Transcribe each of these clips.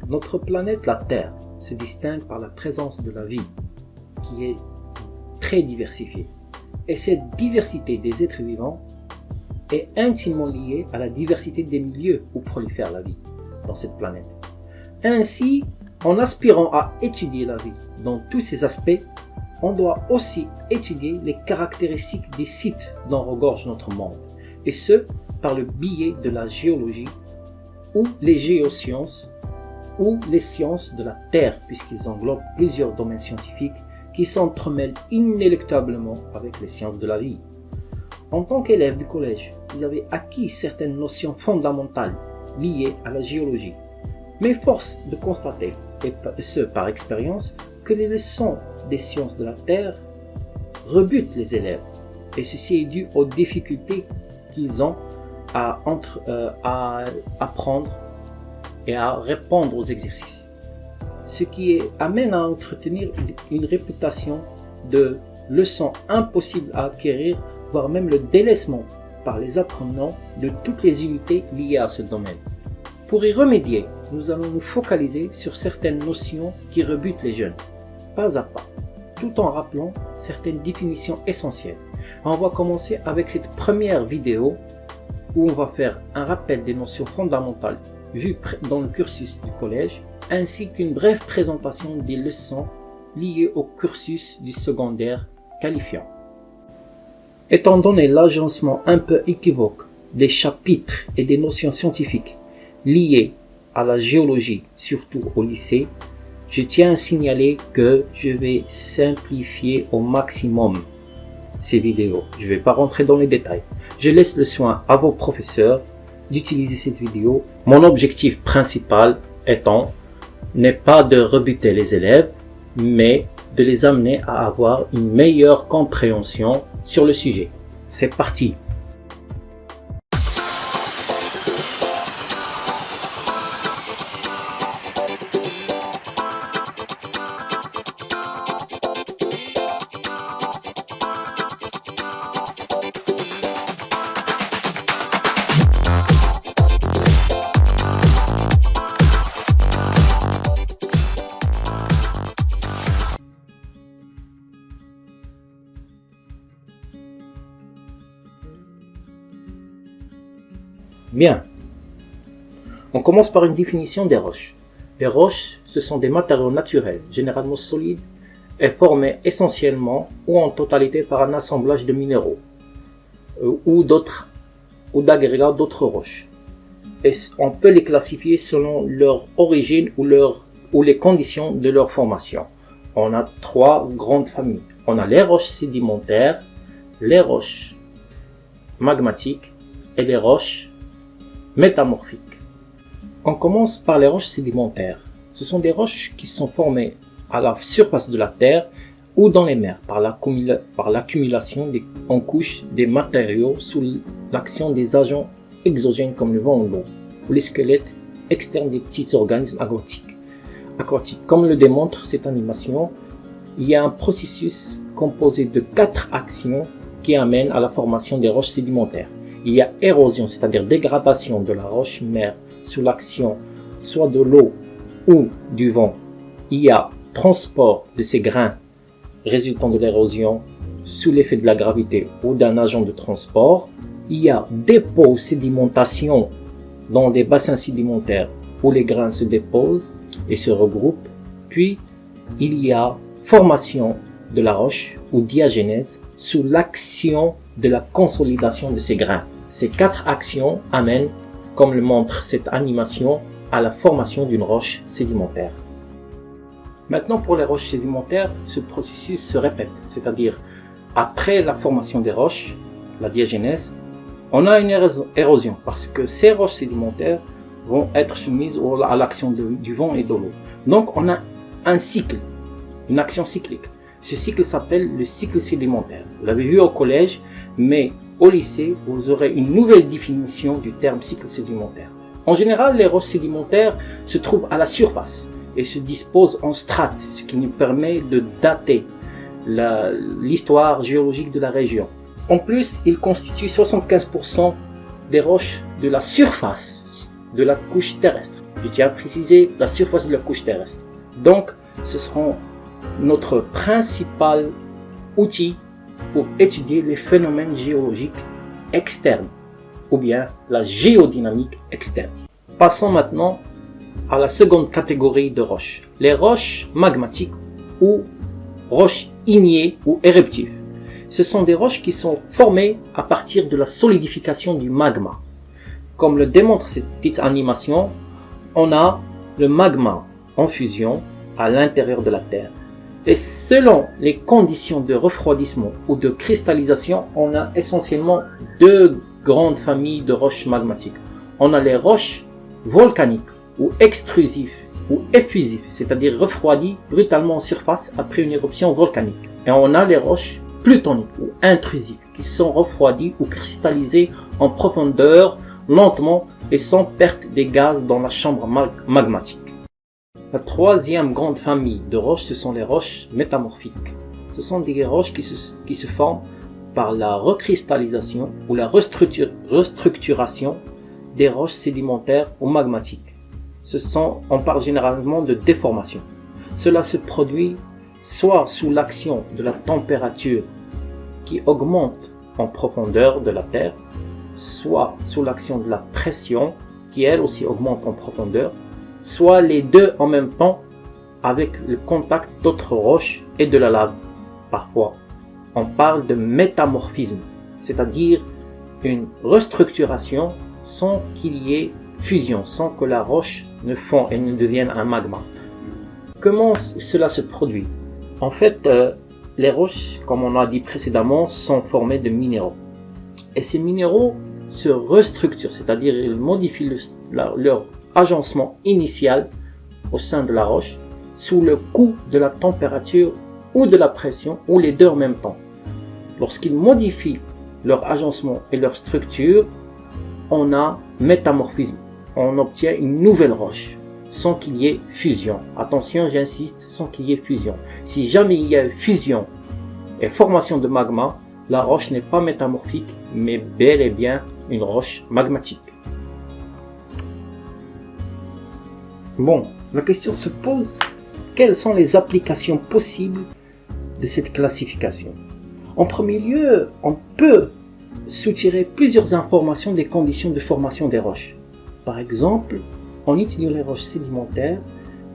Notre planète, la Terre, se distingue par la présence de la vie, qui est très diversifiée. Et cette diversité des êtres vivants est intimement liée à la diversité des milieux où prolifère la vie dans cette planète. Ainsi, en aspirant à étudier la vie dans tous ses aspects, on doit aussi étudier les caractéristiques des sites dont regorge notre monde, et ce, par le biais de la géologie, ou les géosciences, ou les sciences de la Terre, puisqu'ils englobent plusieurs domaines scientifiques qui s'entremêlent inéluctablement avec les sciences de la vie. En tant qu'élève du collège, vous avez acquis certaines notions fondamentales liées à la géologie, mais force de constater, et ce par expérience, que les leçons des sciences de la Terre rebutent les élèves, et ceci est dû aux difficultés qu'ils ont à apprendre et à répondre aux exercices. Ce qui amène à entretenir une réputation de leçons impossibles à acquérir, voire même le délaissement par les apprenants de toutes les unités liées à ce domaine. Pour y remédier, nous allons nous focaliser sur certaines notions qui rebutent les jeunes, pas à pas, tout en rappelant certaines définitions essentielles. On va commencer avec cette première vidéo où on va faire un rappel des notions fondamentales vues dans le cursus du collège, ainsi qu'une brève présentation des leçons liées au cursus du secondaire qualifiant. Étant donné l'agencement un peu équivoque des chapitres et des notions scientifiques liées à la géologie, surtout au lycée, je tiens à signaler que je vais simplifier au maximum ces vidéos. Je ne vais pas rentrer dans les détails. Je laisse le soin à vos professeurs d'utiliser cette vidéo. Mon objectif principal étant n'est pas de rebuter les élèves, mais de les amener à avoir une meilleure compréhension sur le sujet. C'est parti! Bien, on commence par une définition des roches. Les roches, ce sont des matériaux naturels, généralement solides, et formés essentiellement ou en totalité par un assemblage de minéraux ou d'agrégats d'autres roches. Et on peut les classifier selon leur origine ou les conditions de leur formation. On a trois grandes familles. On a les roches sédimentaires, les roches magmatiques et les roches métamorphiques. On commence par les roches sédimentaires. Ce sont des roches qui sont formées à la surface de la Terre ou dans les mers par l'accumulation en couches des matériaux sous l'action des agents exogènes comme le vent ou l'eau, ou les squelettes externes des petits organismes aquatiques. Comme le démontre cette animation, il y a un processus composé de 4 actions qui amènent à la formation des roches sédimentaires. Il y a érosion, c'est-à-dire dégradation de la roche-mère sous l'action soit de l'eau ou du vent. Il y a transport de ces grains résultant de l'érosion sous l'effet de la gravité ou d'un agent de transport. Il y a dépôt ou sédimentation dans des bassins sédimentaires où les grains se déposent et se regroupent. Puis, il y a formation de la roche ou diagénèse sous l'action de la consolidation de ces grains. Ces 4 actions amènent, comme le montre cette animation, à la formation d'une roche sédimentaire. Maintenant, pour les roches sédimentaires, ce processus se répète, c'est-à-dire après la formation des roches, la diagénèse, on a une érosion parce que ces roches sédimentaires vont être soumises à l'action du vent et de l'eau. Donc on a un cycle, une action cyclique. Ce cycle s'appelle le cycle sédimentaire. Vous l'avez vu au collège, mais au lycée, vous aurez une nouvelle définition du terme cycle sédimentaire. En général, les roches sédimentaires se trouvent à la surface et se disposent en strates, ce qui nous permet de dater l'histoire géologique de la région. En plus, ils constituent 75% des roches de la surface de la couche terrestre. je tiens à préciser la surface de la couche terrestre. Donc, ce seront notre principal outil pour étudier les phénomènes géologiques externes, ou bien la géodynamique externe. Passons maintenant à la seconde catégorie de roches, les roches magmatiques ou roches ignées ou éruptives. Ce sont des roches qui sont formées à partir de la solidification du magma. Comme le démontre cette petite animation, on a le magma en fusion à l'intérieur de la Terre. Et selon les conditions de refroidissement ou de cristallisation, on a essentiellement deux grandes familles de roches magmatiques. On a les roches volcaniques ou extrusives ou effusives, c'est-à-dire refroidies brutalement en surface après une éruption volcanique. Et on a les roches plutoniques ou intrusives qui sont refroidies ou cristallisées en profondeur lentement et sans perte des gaz dans la chambre magmatique. La troisième grande famille de roches, ce sont les roches métamorphiques. Ce sont des roches qui se forment par la recristallisation ou la restructuration des roches sédimentaires ou magmatiques. On parle généralement de déformation. Cela se produit soit sous l'action de la température qui augmente en profondeur de la Terre, soit sous l'action de la pression qui elle aussi augmente en profondeur, soit les deux en même temps avec le contact d'autres roches et de la lave. Parfois, on parle de métamorphisme, c'est-à-dire une restructuration sans qu'il y ait fusion, sans que la roche ne fond et ne devienne un magma. Comment cela se produit? En fait, les roches, comme on a dit précédemment, sont formées de minéraux. Et ces minéraux se restructurent, c'est-à-dire ils modifient leur agencement initial au sein de la roche sous le coup de la température ou de la pression ou les deux en même temps. Lorsqu'ils modifient leur agencement et leur structure, on a métamorphisme. On obtient une nouvelle roche sans qu'il y ait fusion. Attention, j'insiste, sans qu'il y ait fusion. Si jamais il y a fusion et formation de magma, la roche n'est pas métamorphique, mais bel et bien une roche magmatique. Bon, la question se pose, quelles sont les applications possibles de cette classification? En premier lieu, on peut soutirer plusieurs informations des conditions de formation des roches. Par exemple, en étudiant les roches sédimentaires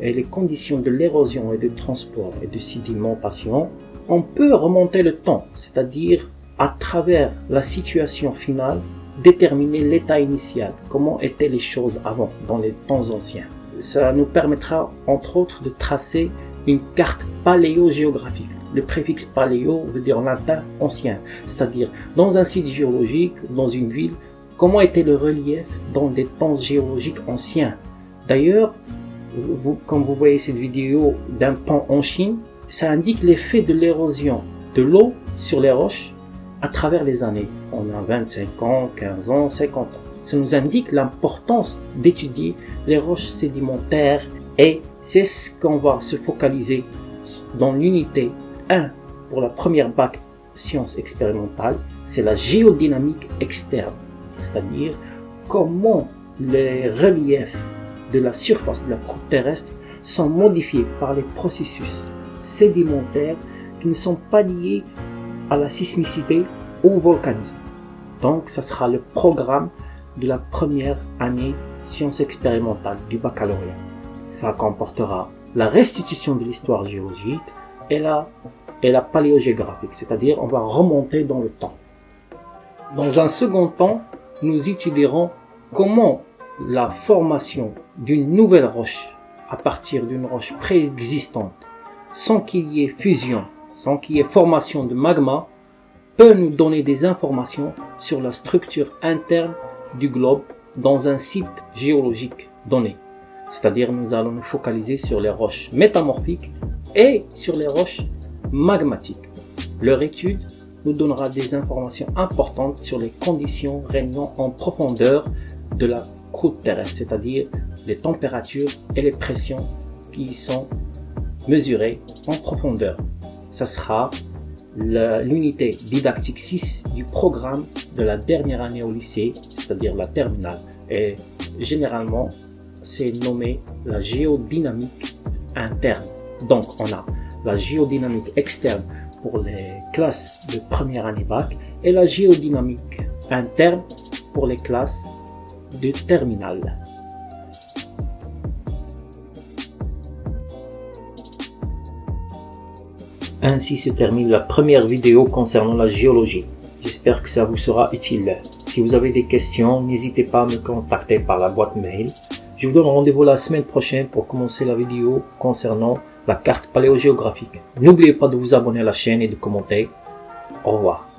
et les conditions de l'érosion et de transport et de sédimentation, on peut remonter le temps, c'est-à-dire à travers la situation finale, déterminer l'état initial, comment étaient les choses avant, dans les temps anciens. Ça nous permettra, entre autres, de tracer une carte paléogéographique. Le préfixe paléo veut dire en latin ancien, c'est-à-dire dans un site géologique, dans une ville, comment était le relief dans des temps géologiques anciens. D'ailleurs, comme vous voyez cette vidéo d'un pont en Chine, ça indique l'effet de l'érosion de l'eau sur les roches à travers les années. On a 25 ans, 15 ans, 50 ans. Ça nous indique l'importance d'étudier les roches sédimentaires et c'est ce qu'on va se focaliser dans l'unité 1 pour la première bac sciences expérimentales, c'est la géodynamique externe, c'est-à-dire comment les reliefs de la surface de la croûte terrestre sont modifiés par les processus sédimentaires qui ne sont pas liés à la sismicité ou au volcanisme. Donc, ça sera le programme de la première année sciences expérimentales du baccalauréat. Ça comportera la restitution de l'histoire géologique et la paléogéographique, c'est-à-dire on va remonter dans le temps. Dans un second temps, nous étudierons comment la formation d'une nouvelle roche à partir d'une roche préexistante, sans qu'il y ait fusion, sans qu'il y ait formation de magma, peut nous donner des informations sur la structure interne du globe dans un site géologique donné. C'est-à-dire nous allons nous focaliser sur les roches métamorphiques et sur les roches magmatiques. Leur étude nous donnera des informations importantes sur les conditions régnant en profondeur de la croûte terrestre, c'est-à-dire les températures et les pressions qui y sont mesurées en profondeur. Ça sera l'unité didactique 6 du programme de la dernière année au lycée, c'est-à-dire la terminale. Et généralement, c'est nommé la géodynamique interne. Donc on a la géodynamique externe pour les classes de première année bac et la géodynamique interne pour les classes de terminale. Ainsi se termine la première vidéo concernant la géologie. J'espère que ça vous sera utile. Si vous avez des questions, n'hésitez pas à me contacter par la boîte mail. Je vous donne rendez-vous la semaine prochaine pour commencer la vidéo concernant la carte paléogéographique. N'oubliez pas de vous abonner à la chaîne et de commenter. Au revoir.